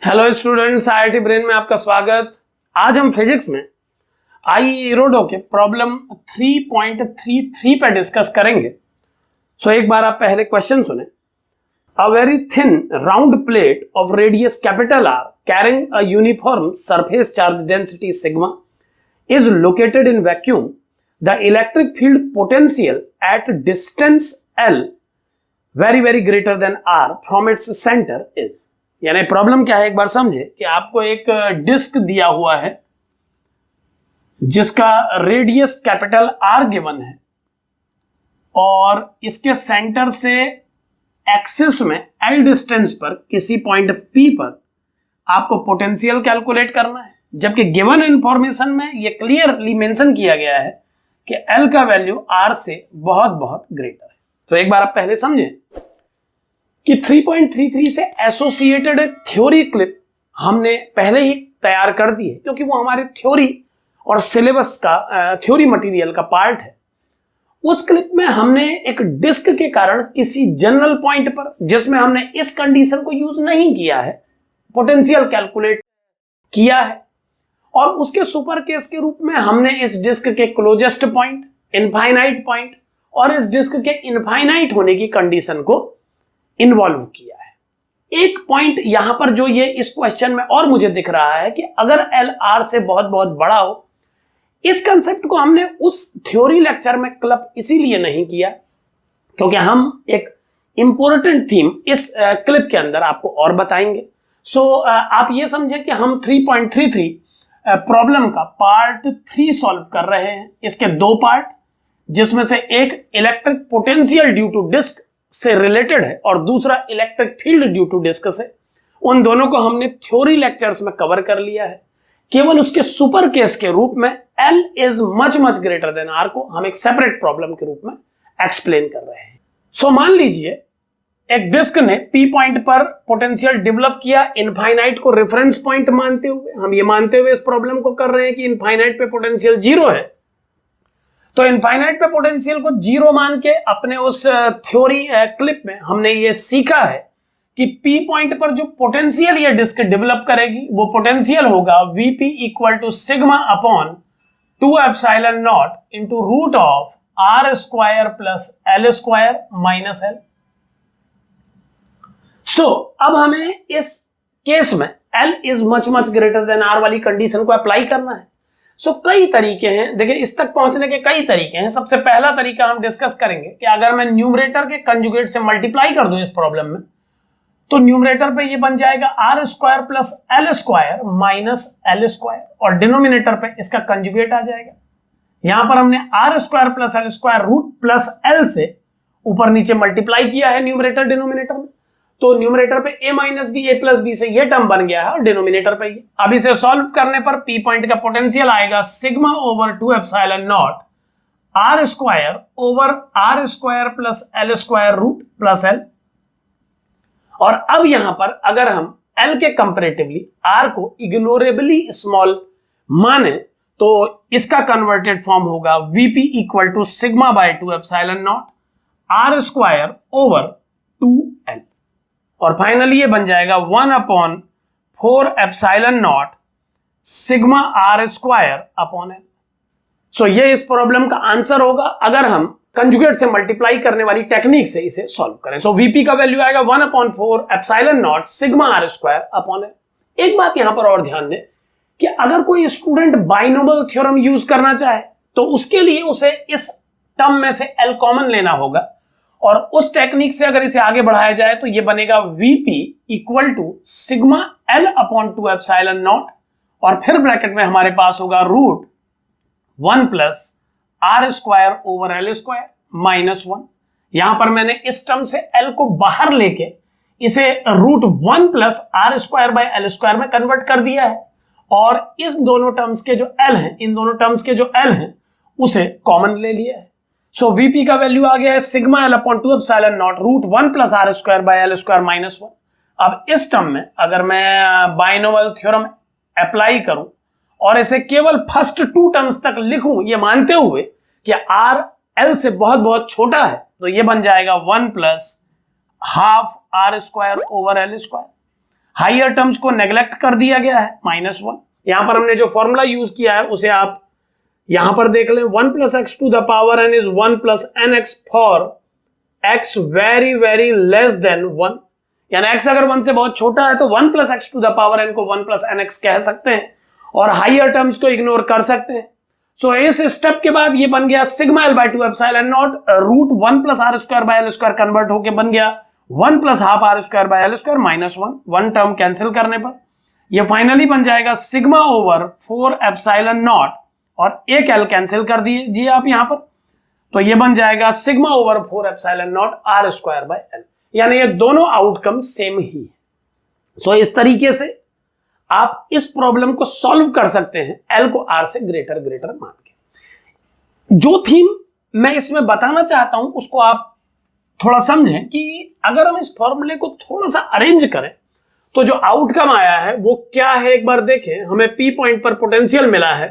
Hello students, IIT brain में आपका स्वागत। आज हम फिजिक्स में आईई रोडो के प्रॉब्लम 3.33 पे डिस्कस करेंगे। सो एक बार आप पहले क्वेश्चन सुने। A very thin round plate of radius capital R carrying a uniform surface charge density sigma is located in vacuum. The electric field potential at distance L very greater than R from its center is. यानी problem क्या है, एक बार समझे कि आपको एक disc दिया हुआ है जिसका रेडियस कैपिटल R गिवन है और इसके सेंटर से एक्सिस में L डिस्टेंस पर किसी पॉइंट P पर आपको पोटेंशियल कैलकुलेट करना है, जबकि गिवन इंफॉर्मेशन में यह क्लियरली मेंशन किया गया है कि L का वैल्यू R से बहुत ग्रेटर है। तो एक बार आप पहले समझें कि 3.33 से एसोसिएटेड एक थ्योरी क्लिप हमने पहले ही तैयार कर दी है, क्योंकि वो हमारे थ्योरी और सिलेबस का थ्योरी मटेरियल का पार्ट है। उस क्लिप में हमने एक डिस्क के कारण किसी जनरल पॉइंट पर, जिसमें हमने इस कंडीशन को यूज नहीं किया है, पोटेंशियल कैलकुलेट किया है और उसके सुपर केस के रूप में हमने इस डिस्क के क्लोजेस्ट पॉइंट, इनफाइनाइट पॉइंट और इस डिस्क के इनफाइनाइट होने की कंडीशन को इन्वॉल्व किया है। एक पॉइंट यहां पर जो ये इस क्वेश्चन में और मुझे दिख रहा है कि अगर एल आर से बहुत बड़ा हो, इस कंसेप्ट को हमने उस थ्योरी लेक्चर में क्लब इसीलिए नहीं किया क्योंकि हम एक इंपॉर्टेंट थीम इस क्लिप के अंदर आपको और बताएंगे। सो आप ये समझे कि हम 3.33 प्रॉब्लम का पार्ट 3 सॉल्व कर रहे हैं। इसके दो पार्ट, जिसमें से एक electric potential due to disc से रिलेटेड है और दूसरा electric field due to disc से। उन दोनों को हमने थ्योरी लेक्चर्स में कवर कर लिया है। केवल उसके सुपर केस के रूप में L is much greater than R को हम एक सेपरेट प्रॉब्लम के रूप में एक्सप्लेन कर रहे हैं। सो मान लीजिए एक डिस्क ने P पॉइंट पर पोटेंशियल डेवलप किया, इनफाइनाइट को रेफरेंस पॉइंट मानते हुए। हम ये मानते हुए इस प्रॉब्लम को कर रहे हैं कि इनफाइनाइट पे पोटेंशियल 0 है, तो इनफाइनाइट पे पोटेंशियल को 0 मान के अपने उस थ्योरी क्लिप में हमने ये सीखा है कि P पॉइंट पर जो पोटेंशियल ये डिस्क डेवलप करेगी वो पोटेंशियल होगा Vp equal to sigma upon 2 epsilon naught into root of R square plus L square minus L। So अब हमें इस केस में L is much greater than R वाली कंडीशन को अप्लाई करना है। सो कई तरीके हैं, देखिए इस तक पहुंचने के कई तरीके हैं। सबसे पहला तरीका हम डिस्कस करेंगे कि अगर मैं न्यूमरेटर के कंजुगेट से मल्टीप्लाई कर दूं इस प्रॉब्लम में, तो न्यूमरेटर पे ये बन जाएगा R square plus L square minus L square और डिनोमिनेटर पे इसका कंजुगेट आ जाएगा। यहां पर हमने R square plus L square root plus L से ऊपर नीचे मल्टीप्लाई किया है न्यूमरेटर डिनोमिनेटर में, तो न्यूमरेटर पे a minus b a plus b से ये टर्म बन गया है और डिनोमिनेटर पे ये। अब इसे सॉल्व करने पर P पॉइंट का पोटेंशियल आएगा sigma over 2 epsilon naught R square over R square plus L square root plus L। और अब यहां पर अगर हम L के कंपैरेटिवली R को इग्नोरेबली स्मॉल माने तो इसका कन्वर्टेड फॉर्म होगा Vp equal to sigma by 2 epsilon naught R square over 2L और फाइनली ये बन जाएगा 1/4 epsilon naught sigma R square upon L। So ये इस प्रॉब्लम का आंसर होगा अगर हम कंजुगेट से मल्टीप्लाई करने वाली टेक्निक से इसे सॉल्व करें। सो Vp का वैल्यू आएगा 1/4 epsilon naught sigma R square upon L। एक बात यहां पर और ध्यान दें कि अगर कोई स्टूडेंट बाइनोमियल थ्योरम यूज करना चाहे तो उसके लिए उसे इस टर्म में से L कॉमन लेना होगा और उस टेक्निक से अगर इसे आगे बढ़ाया जाए तो ये बनेगा Vp equal to sigma L upon 2 epsilon naught और फिर ब्रैकेट में हमारे पास होगा root 1 plus R square over L square minus 1। यहां पर मैंने इस टर्म से L को बाहर लेके इसे root 1 plus R square by L square में कन्वर्ट कर दिया है और इस दोनों टर्म्स के जो L हैं, इन दोनों टर्म्स के जो L हैं उसे कॉमन ले लिया है। सो Vp का वैल्यू आ गया है sigma L upon 2 epsilon naught root 1 plus R square by L square minus 1। अब इस टर्म में अगर मैं बाइनोमियल थ्योरम अप्लाई करूं और इसे केवल फर्स्ट 2 टर्म्स तक लिखूं ये मानते हुए कि R L से बहुत छोटा है, तो ये बन जाएगा 1 plus half R square over L square. Higher terms को नेग्लेक्ट कर दिया गया है -1। यहां पर हमने जो फॉर्मूला यूज किया है उसे आप यहां पर देख लें, 1 + x to the power n is 1 + nx for x very very less than 1, यानी x अगर 1 से बहुत छोटा है तो 1 + x to the power n को 1 + nx कह सकते हैं और हाइयर टर्म्स को इग्नोर कर सकते हैं। सो इस स्टेप के बाद ये बन गया sigma L/2 epsilon naught root 1 + r² convert होके बन गया 1 + ½ r² -1, 1 टर्म कैंसिल करने पर ये फाइनली बन जाएगा सिग्मा ओवर 4 एप्सिलॉन नॉट, और एक L कैंसिल कर दीजिए आप यहां पर, तो ये बन जाएगा sigma over 4 epsilon not r²/L, यानी ये दोनों आउटकम सेम ही है। सो इस तरीके से आप इस प्रॉब्लम को सॉल्व कर सकते हैं L को R से ग्रेटर मान के। जो थीम मैं इसमें बताना चाहता हूं उसको आप थोड़ा समझें कि अगर हम इस फॉर्मूले को थोड़ा सा अरेंज करें तो जो आउटकम आया है वो क्या है एक बार देखें। हमें P पॉइंट पर पोटेंशियल मिला है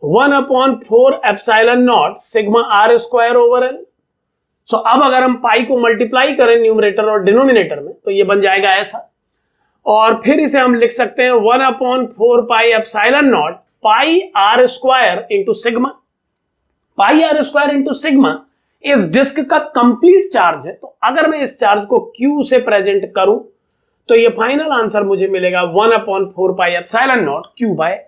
1/4 एप्सिलॉन नॉट सिग्मा r²/L। सो अब अगर हम पाई को मल्टीप्लाई करें न्यूमरेटर और डिनोमिनेटर में तो ये बन जाएगा ऐसा, और फिर इसे हम लिख सकते हैं 1/4 pi epsilon not pi r² into sigma. Pi r² into sigma इस डिस्क का कंप्लीट चार्ज है, तो अगर मैं इस चार्ज को Q से प्रेजेंट करूं तो ये फाइनल आंसर मुझे मिलेगा 1/4 पाई एप्सिलॉन नॉट Q/L।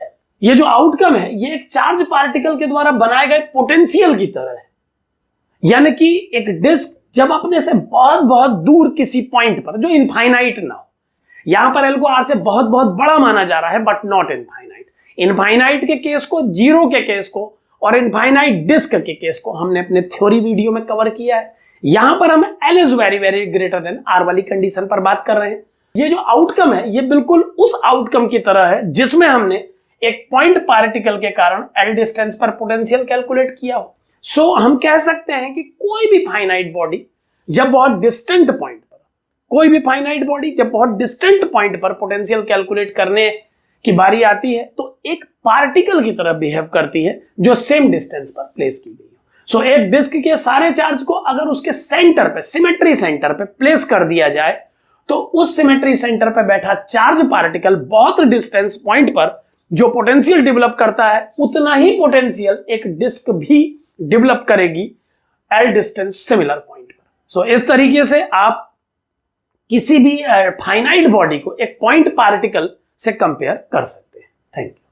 ये जो आउटकम है ये एक चार्ज पार्टिकल के द्वारा बनाए गए पोटेंशियल की तरह है, यानी कि एक डिस्क जब अपने से बहुत बहुत दूर किसी पॉइंट पर जो इनफाइनाइट ना हो, यहां पर L को R से बहुत बहुत बड़ा माना जा रहा है बट नॉट इनफाइनाइट। इनफाइनाइट के केस को, जीरो के केस को और इनफाइनाइट डिस्क के केस को हमने अपने थ्योरी वीडियो में कवर किया है। यहां पर हम L is very very greater than R वाली कंडीशन पर बात कर रहे हैं। ये जो आउटकम है ये बिल्कुल उस आउटकम की तरह है जिसमें हमने एक पॉइंट पार्टिकल के कारण L डिस्टेंस पर पोटेंशियल कैलकुलेट किया हो। सो हम कह सकते हैं कि कोई भी फाइनाइट बॉडी जब बहुत डिस्टेंट पॉइंट पर, कोई भी फाइनाइट बॉडी जब बहुत डिस्टेंट पॉइंट पर पोटेंशियल कैलकुलेट करने की बारी आती है तो एक पार्टिकल की तरह बिहेव करती है जो सेम डिस्टेंस पर प्लेस की गई हो। सो एक डिस्क के सारे चार्ज को अगर उसके सेंटर पे, सिमेट्री सेंटर पे प्लेस कर दिया जाए तो उस सिमेट्री सेंटर पे बैठा चार्ज पार्टिकल बहुत डिस्टेंस पॉइंट पर जो पोटेंशियल डेवलप करता है उतना ही पोटेंशियल एक डिस्क भी डेवलप करेगी L डिस्टेंस सिमिलर पॉइंट पर। सो इस तरीके से आप किसी भी फाइनाइट बॉडी को एक पॉइंट पार्टिकल से कंपेयर कर सकते हैं। Thank you.